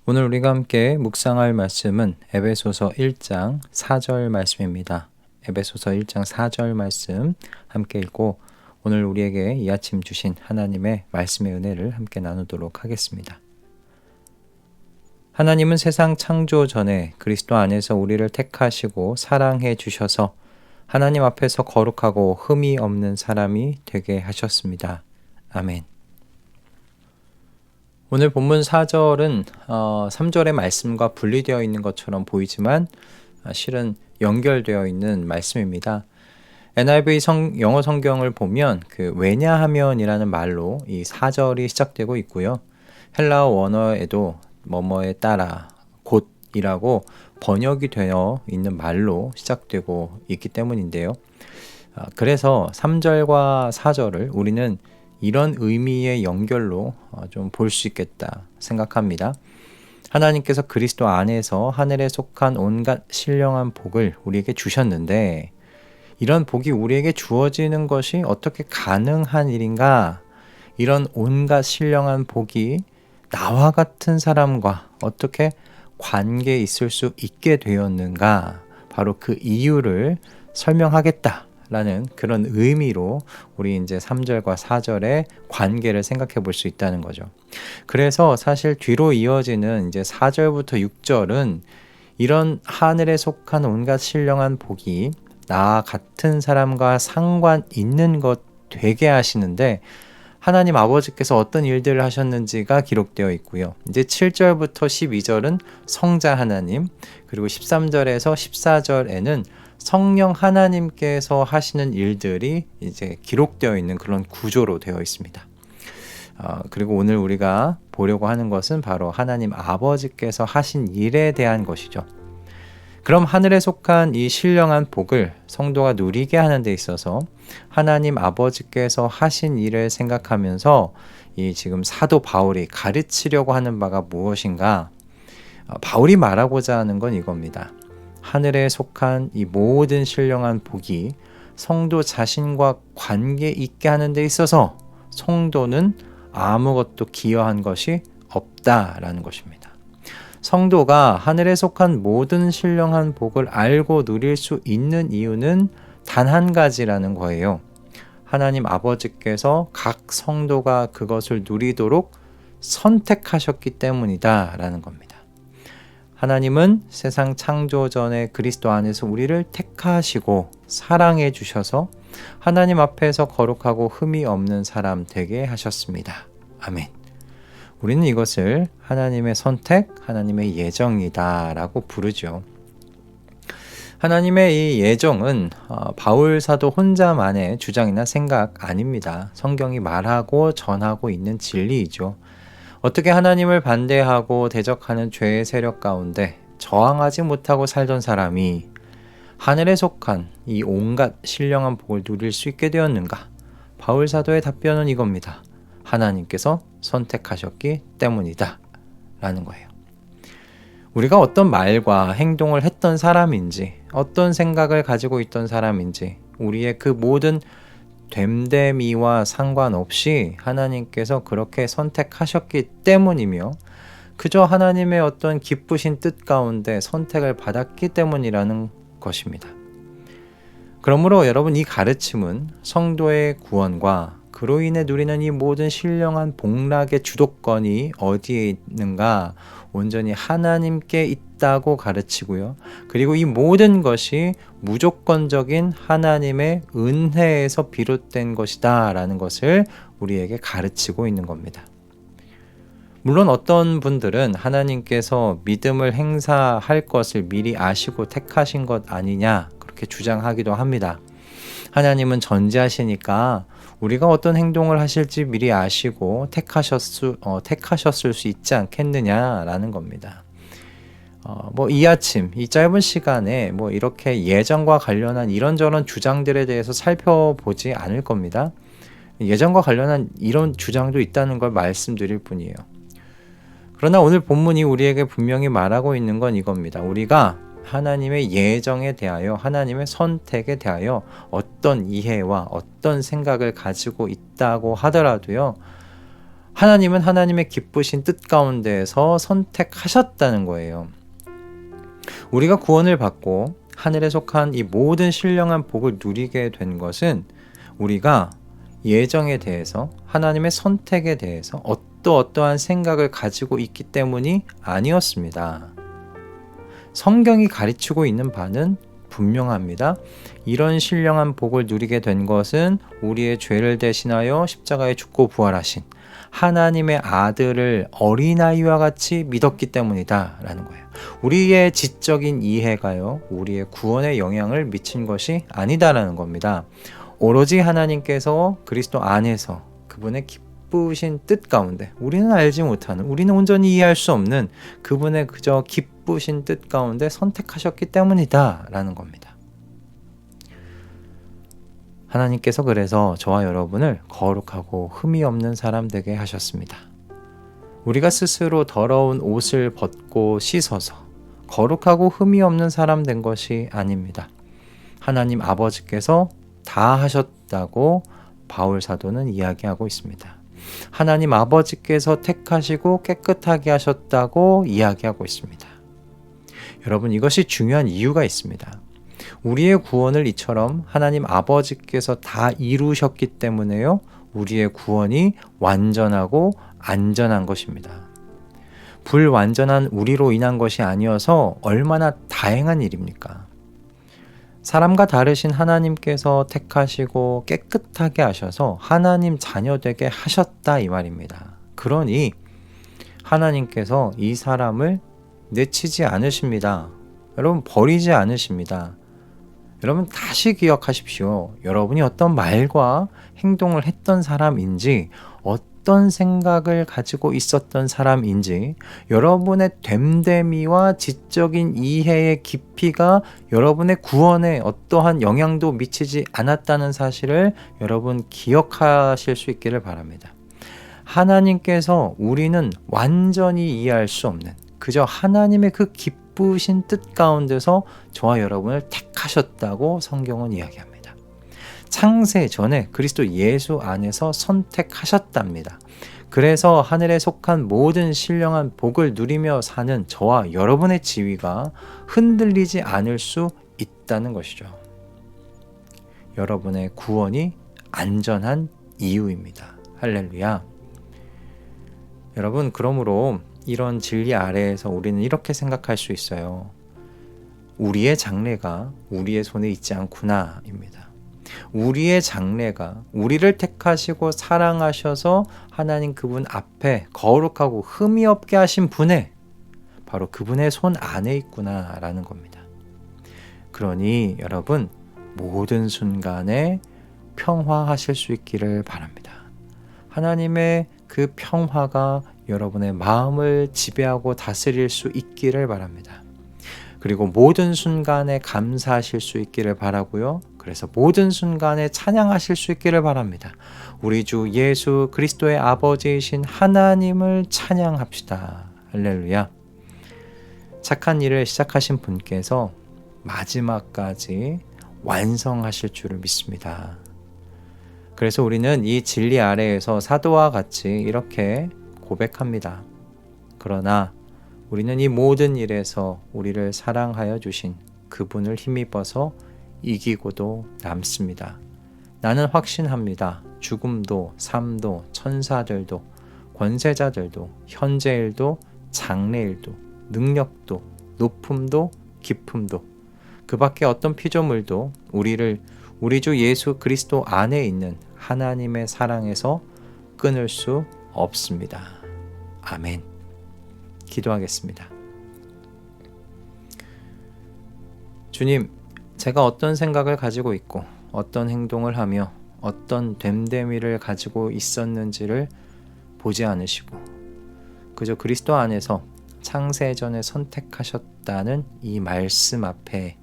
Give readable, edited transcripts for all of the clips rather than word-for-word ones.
오늘 우리가 함께 묵상할 말씀은 에베소서 1장 4절 말씀입니다. 에베소서 1장 4절 말씀 함께 읽고 오늘 우리에게 이 아침 주신 하나님의 말씀의 은혜를 함께 나누도록 하겠습니다. 하나님은 세상 창조 전에 그리스도 안에서 우리를 택하시고 사랑해 주셔서 하나님 앞에서 거룩하고 흠이 없는 사람이 되게 하셨습니다. 아멘. 오늘 본문 4절은 3절의 말씀과 분리되어 있는 것처럼 보이지만 실은 연결되어 있는 말씀입니다. NIV 영어 성경을 보면 왜냐하면이라는 말로 이 4절이 시작되고 있고요. 헬라어 원어에도 뭐뭐에 따라 곧이라고 번역이 되어 있는 말로 시작되고 있기 때문인데요. 그래서 3절과 4절을 우리는 이런 의미의 연결로 좀 볼 수 있겠다 생각합니다. 하나님께서 그리스도 안에서 하늘에 속한 온갖 신령한 복을 우리에게 주셨는데 이런 복이 우리에게 주어지는 것이 어떻게 가능한 일인가? 이런 온갖 신령한 복이 나와 같은 사람과 어떻게 관계에 있을 수 있게 되었는가? 바로 그 이유를 설명하겠다. 라는 그런 의미로 우리 이제 3절과 4절의 관계를 생각해 볼 수 있다는 거죠. 그래서 사실 뒤로 이어지는 이제 4절부터 6절은 이런 하늘에 속한 온갖 신령한 복이 나 같은 사람과 상관 있는 것 되게 하시는데 하나님 아버지께서 어떤 일들을 하셨는지가 기록되어 있고요. 이제 7절부터 12절은 성자 하나님, 그리고 13절에서 14절에는 성령 하나님께서 하시는 일들이 이제 기록되어 있는 그런 구조로 되어 있습니다. 그리고 오늘 우리가 보려고 하는 것은 바로 하나님 아버지께서 하신 일에 대한 것이죠. 그럼 하늘에 속한 이 신령한 복을 성도가 누리게 하는 데 있어서 하나님 아버지께서 하신 일을 생각하면서 이 지금 사도 바울이 가르치려고 하는 바가 무엇인가? 바울이 말하고자 하는 건 이겁니다. 하늘에 속한 이 모든 신령한 복이 성도 자신과 관계 있게 하는 데 있어서 성도는 아무것도 기여한 것이 없다라는 것입니다. 성도가 하늘에 속한 모든 신령한 복을 알고 누릴 수 있는 이유는 단 한 가지라는 거예요. 하나님 아버지께서 각 성도가 그것을 누리도록 선택하셨기 때문이다라는 겁니다. 하나님은 세상 창조 전에 그리스도 안에서 우리를 택하시고 사랑해 주셔서 하나님 앞에서 거룩하고 흠이 없는 사람 되게 하셨습니다. 아멘. 우리는 이것을 하나님의 선택, 하나님의 예정이다라고 부르죠. 하나님의 이 예정은 바울 사도 혼자만의 주장이나 생각 아닙니다. 성경이 말하고 전하고 있는 진리이죠. 어떻게 하나님을 반대하고 대적하는 죄의 세력 가운데 저항하지 못하고 살던 사람이 하늘에 속한 이 온갖 신령한 복을 누릴 수 있게 되었는가? 바울 사도의 답변은 이겁니다. 하나님께서 선택하셨기 때문이다 라는 거예요. 우리가 어떤 말과 행동을 했던 사람인지, 어떤 생각을 가지고 있던 사람인지, 우리의 그 모든 됨됨이와 상관없이 하나님께서 그렇게 선택하셨기 때문이며 그저 하나님의 어떤 기쁘신 뜻 가운데 선택을 받았기 때문이라는 것입니다. 그러므로 여러분, 이 가르침은 성도의 구원과 그로 인해 누리는 이 모든 신령한 복락의 주도권이 어디에 있는가? 온전히 하나님께 있다고 가르치고요. 그리고 이 모든 것이 무조건적인 하나님의 은혜에서 비롯된 것이다 라는 것을 우리에게 가르치고 있는 겁니다. 물론 어떤 분들은 하나님께서 믿음을 행사할 것을 미리 아시고 택하신 것 아니냐 그렇게 주장하기도 합니다. 하나님은 전지하시니까 우리가 어떤 행동을 하실지 미리 아시고 택하셨을 수 있지 않겠느냐라는 겁니다. 이 아침, 이 짧은 시간에 이렇게 예정과 관련한 이런저런 주장들에 대해서 살펴보지 않을 겁니다. 예정과 관련한 이런 주장도 있다는 걸 말씀드릴 뿐이에요. 그러나 오늘 본문이 우리에게 분명히 말하고 있는 건 이겁니다. 우리가 하나님의 예정에 대하여, 하나님의 선택에 대하여 어떤 이해와 어떤 생각을 가지고 있다고 하더라도요, 하나님은 하나님의 기쁘신 뜻 가운데에서 선택하셨다는 거예요. 우리가 구원을 받고 하늘에 속한 이 모든 신령한 복을 누리게 된 것은 우리가 예정에 대해서, 하나님의 선택에 대해서 어떠한 생각을 가지고 있기 때문이 아니었습니다. 성경이 가르치고 있는 바는 분명합니다. 이런 신령한 복을 누리게 된 것은 우리의 죄를 대신하여 십자가에 죽고 부활하신 하나님의 아들을 어린아이와 같이 믿었기 때문이다 라는 거예요. 우리의 지적인 이해가요, 우리의 구원에 영향을 미친 것이 아니다라는 겁니다. 오로지 하나님께서 그리스도 안에서 그분의 기쁘신 뜻 가운데, 우리는 알지 못하는, 우리는 온전히 이해할 수 없는 그분의 그저 기쁘신 뜻 가운데 선택하셨기 때문이다 라는 겁니다. 하나님께서 그래서 저와 여러분을 거룩하고 흠이 없는 사람 되게 하셨습니다. 우리가 스스로 더러운 옷을 벗고 씻어서 거룩하고 흠이 없는 사람 된 것이 아닙니다. 하나님 아버지께서 다 하셨다고 바울 사도는 이야기하고 있습니다. 하나님 아버지께서 택하시고 깨끗하게 하셨다고 이야기하고 있습니다. 여러분, 이것이 중요한 이유가 있습니다. 우리의 구원을 이처럼 하나님 아버지께서 다 이루셨기 때문에요, 우리의 구원이 완전하고 안전한 것입니다. 불완전한 우리로 인한 것이 아니어서 얼마나 다행한 일입니까? 사람과 다르신 하나님께서 택하시고 깨끗하게 하셔서 하나님 자녀 되게 하셨다 이 말입니다. 그러니 하나님께서 이 사람을 내치지 않으십니다. 여러분, 버리지 않으십니다. 여러분, 다시 기억하십시오. 여러분이 어떤 말과 행동을 했던 사람인지, 어떤 생각을 가지고 있었던 사람인지, 여러분의 됨됨이와 지적인 이해의 깊이가 여러분의 구원에 어떠한 영향도 미치지 않았다는 사실을 여러분 기억하실 수 있기를 바랍니다. 하나님께서 우리는 완전히 이해할 수 없는, 그저 하나님의 그 기쁘신 뜻 가운데서 저와 여러분을 택하셨다고 성경은 이야기합니다. 창세 전에 그리스도 예수 안에서 선택하셨답니다. 그래서 하늘에 속한 모든 신령한 복을 누리며 사는 저와 여러분의 지위가 흔들리지 않을 수 있다는 것이죠. 여러분의 구원이 안전한 이유입니다. 할렐루야. 여러분, 그러므로 이런 진리 아래에서 우리는 이렇게 생각할 수 있어요. 우리의 장래가 우리의 손에 있지 않구나입니다. 우리의 장래가 우리를 택하시고 사랑하셔서 하나님 그분 앞에 거룩하고 흠이 없게 하신 분의, 바로 그분의 손 안에 있구나라는 겁니다. 그러니 여러분, 모든 순간에 평화하실 수 있기를 바랍니다. 하나님의 그 평화가 여러분의 마음을 지배하고 다스릴 수 있기를 바랍니다. 그리고 모든 순간에 감사하실 수 있기를 바라고요. 그래서 모든 순간에 찬양하실 수 있기를 바랍니다. 우리 주 예수 그리스도의 아버지이신 하나님을 찬양합시다. 할렐루야. 착한 일을 시작하신 분께서 마지막까지 완성하실 줄을 믿습니다. 그래서 우리는 이 진리 아래에서 사도와 같이 이렇게 고백합니다. 그러나 우리는 이 모든 일에서 우리를 사랑하여 주신 그분을 힘입어서 이기고도 남습니다. 나는 확신합니다. 죽음도 삶도 천사들도 권세자들도 현재일도 장래일도 능력도 높음도 깊음도 그 밖에 어떤 피조물도 우리 주 예수 그리스도 안에 있는 하나님의 사랑에서 끊을 수 없습니다. 아멘. 기도하겠습니다. 주님, 제가 어떤 생각을 가지고 있고 어떤 행동을 하며 어떤 됨됨이를 가지고 있었는지를 보지 않으시고 그저 그리스도 안에서 창세전에 선택하셨다는 이 말씀 앞에,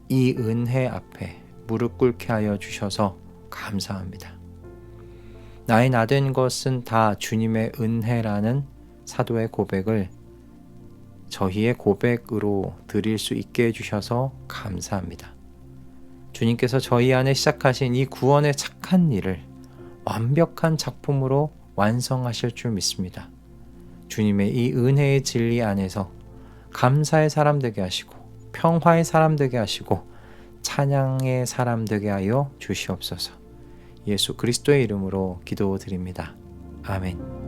이 은혜 앞에 무릎 꿇게 하여 주셔서 감사합니다. 나의 나된 것은 다 주님의 은혜라는 사도의 고백을 저희의 고백으로 드릴 수 있게 해주셔서 감사합니다. 주님께서 저희 안에 시작하신 이 구원의 착한 일을 완벽한 작품으로 완성하실 줄 믿습니다. 주님의 이 은혜의 진리 안에서 감사의 사람 되게 하시고 평화의 사람 되게 하시고 찬양의 사람 되게 하여 주시옵소서. 예수 그리스도의 이름으로 기도드립니다. 아멘.